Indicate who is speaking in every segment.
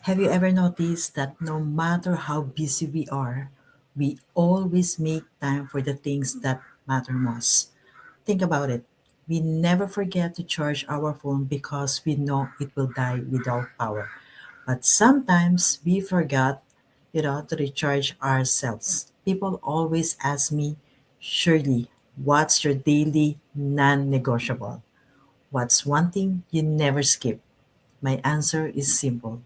Speaker 1: Have you ever noticed that no matter how busy we are, we always make time for the things that matter most? Think about it. We never forget to charge our phone because we know it will die without power. But sometimes we forgot, to recharge ourselves. People always ask me, Shirley, what's your daily non negotiable? What's one thing you never skip? My answer is simple: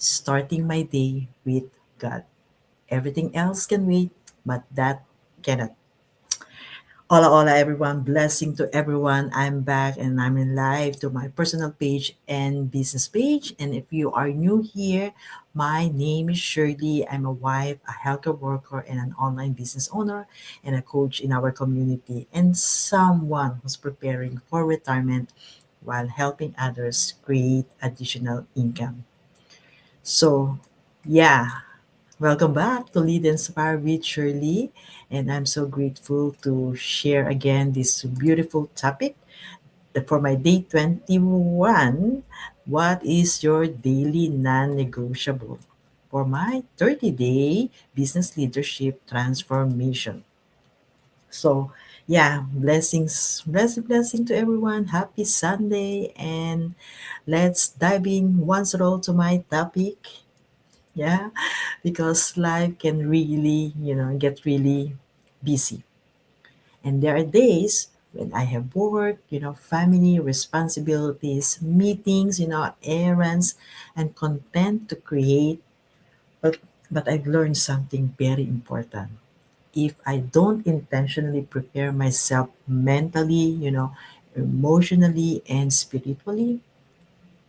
Speaker 1: starting my day with God. Everything else can wait, but that cannot. Hola, hola, everyone. Blessing to everyone. I'm back and I'm in live to my personal page and business page. And if you are new here, my name is Shirley. I'm a wife, a healthcare worker, and an online business owner, and a coach in our community, and someone who's preparing for retirement while helping others create additional income. So, yeah, welcome back to Lead Inspire with Shirley. And I'm so grateful to share again this beautiful topic for my day 21. What is your daily non negotiable? For my 30-day business leadership transformation. So, yeah, blessing to everyone. Happy Sunday. And let's dive in once all to my topic. Yeah, because life can really, get really busy. And there are days when I have work, family responsibilities, meetings, errands, and content to create. But, but I've learned something very important. If I don't intentionally prepare myself mentally, emotionally, and spiritually,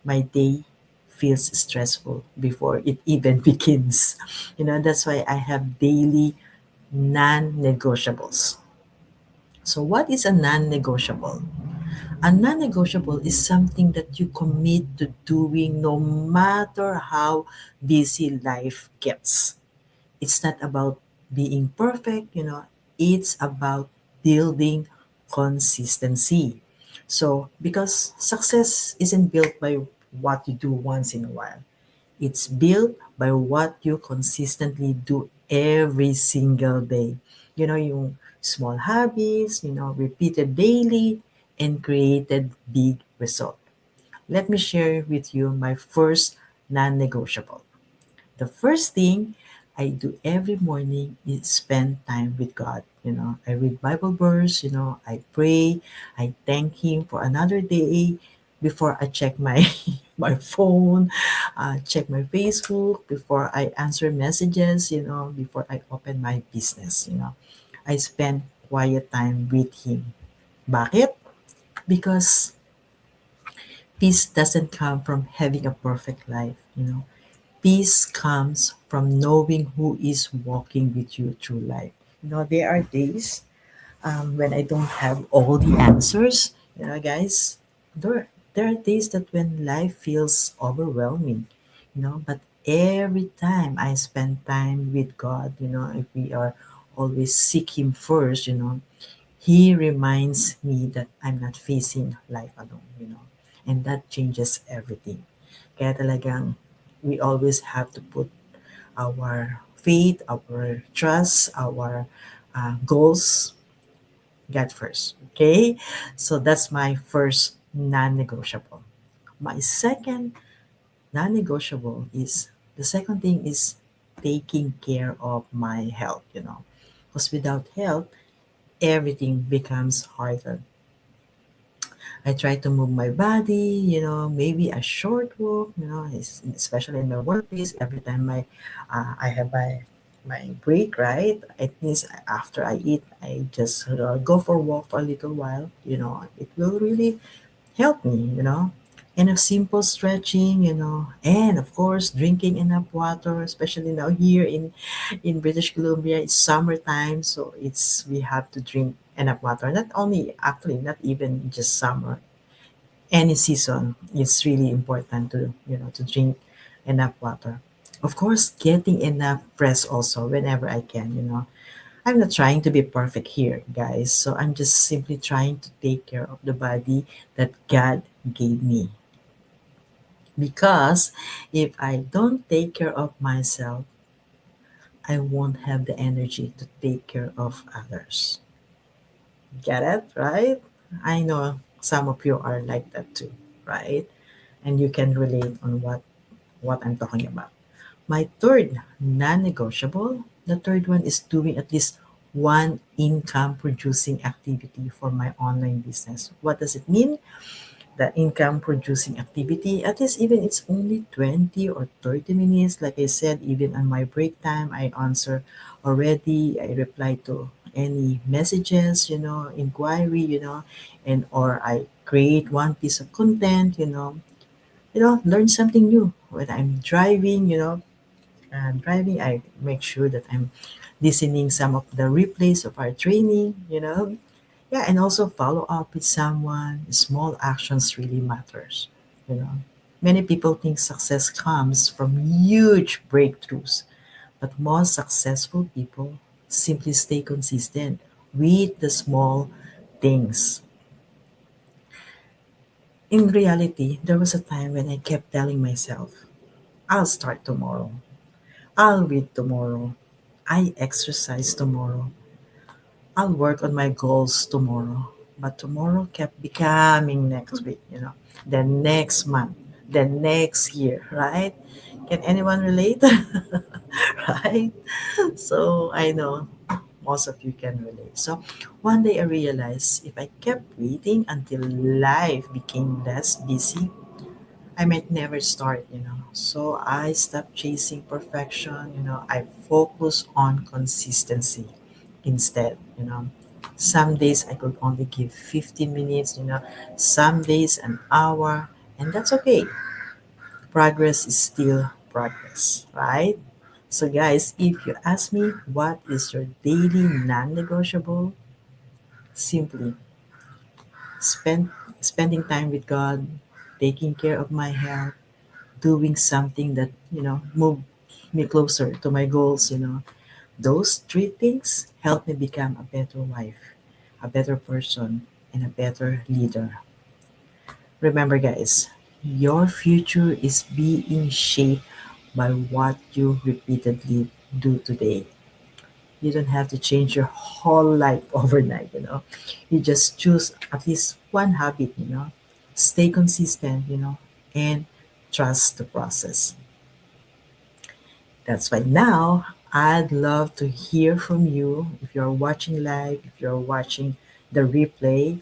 Speaker 1: my day feels stressful before it even begins. That's why I have daily non negotiables. So, what is a non negotiable? A non negotiable is something that you commit to doing no matter how busy life gets. It's not about being perfect, it's about building consistency. So, because success isn't built by what you do once in a while, it's built by what you consistently do every single day. Yung small habits, repeated daily and created big result. Let me share with you my first non-negotiable. The first thing I do every morning is spend time with God. I read Bible verse, I pray, I thank Him for another day before I check my my phone, check my Facebook, before I answer messages, before I open my business. I spend quiet time with Him. Bakit? Because peace doesn't come from having a perfect life. Peace comes from knowing who is walking with you through life. There are days when I don't have all the answers, guys. There are days that when life feels overwhelming, but every time I spend time with God, if we are always seek Him first, He reminds me that I'm not facing life alone. And that changes everything. Kaya talagang we always have to put our faith, our trust, our goals, God first. Okay? So that's my first non negotiable. My second non negotiable is the second thing is taking care of my health. Because without health, everything becomes harder. I try to move my body, maybe a short walk, especially in my workplace. Every time I have my break, right? At least after I eat, I just go for a walk for a little while. It will really help me. And a simple stretching, and of course drinking enough water, especially now here in British Columbia. It's summertime, so it's we have to drink enough water. Not only actually, not even just summer, any season, it's really important to drink enough water. Of course, getting enough rest also whenever I can. I'm not trying to be perfect here, guys. So I'm just simply trying to take care of the body that God gave me. Because if I don't take care of myself, I won't have the energy to take care of others. Get it? Right? I know some of you are like that too, right? And you can relate on what I'm talking about. My third non-negotiable, the third one is doing at least one income producing activity for my online business. What does it mean? The income producing activity, at least even it's only 20 or 30 minutes. Like I said, even on my break time, I answer already, I reply to any messages, inquiry, and or I create one piece of content, learn something new. When I'm driving, I make sure that I'm listening some of the replays of our training, yeah, and also follow up with someone. Small actions really matters, you know. Many people think success comes from huge breakthroughs, but most successful people simply stay consistent with the small things. In reality, there was a time when I kept telling myself, I'll start tomorrow. I'll read tomorrow. I exercise tomorrow. I'll work on my goals tomorrow. But tomorrow kept becoming next week, the next month, the next year, right? Can anyone relate? Right? So I know most of you can relate. So one day I realized if I kept waiting until life became less busy, I might never start, So I stopped chasing perfection, I focus on consistency instead, Some days I could only give 15 minutes, some days an hour, and that's okay. Progress is still progress, right? So guys, if you ask me what is your daily non-negotiable, simply spending time with God, taking care of my health, doing something that move me closer to my goals. Those three things help me become a better wife, a better person, and a better leader. Remember, guys, your future is being shaped by what you repeatedly do today. You don't have to change your whole life overnight. You just choose at least one habit. Stay consistent, and trust the process. That's why now I'd love to hear from you. If you're watching live, if you're watching the replay,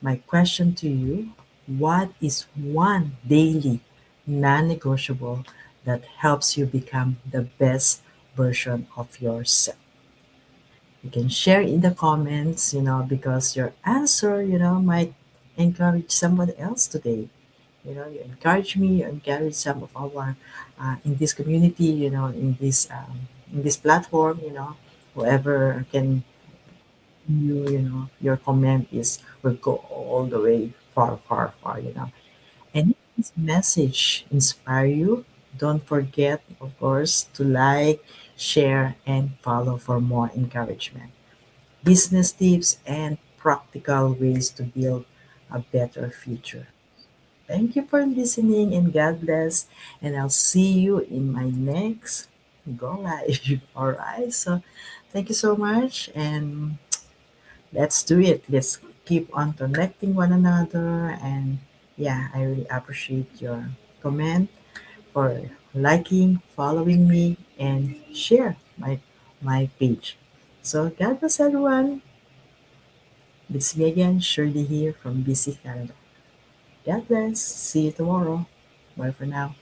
Speaker 1: my question to you, what is one daily non-negotiable that helps you become the best version of yourself? You can share in the comments, because your answer, might encourage someone else today. You encourage me, you encourage some of our in this community, in this platform, whoever can your comment is will go all the way far, far, far. And if this message inspire you, don't forget, of course, to like, share, and follow for more encouragement, business tips, and practical ways to build a better future. Thank you for listening and God bless. And I'll see you in my next go live. All right. So thank you so much. And let's do it. Let's keep on connecting one another. And yeah, I really appreciate your comment for liking, following me, and share my page. So God bless everyone. It's me again, Shirley here from BC Canada. God bless. See you tomorrow. Bye for now.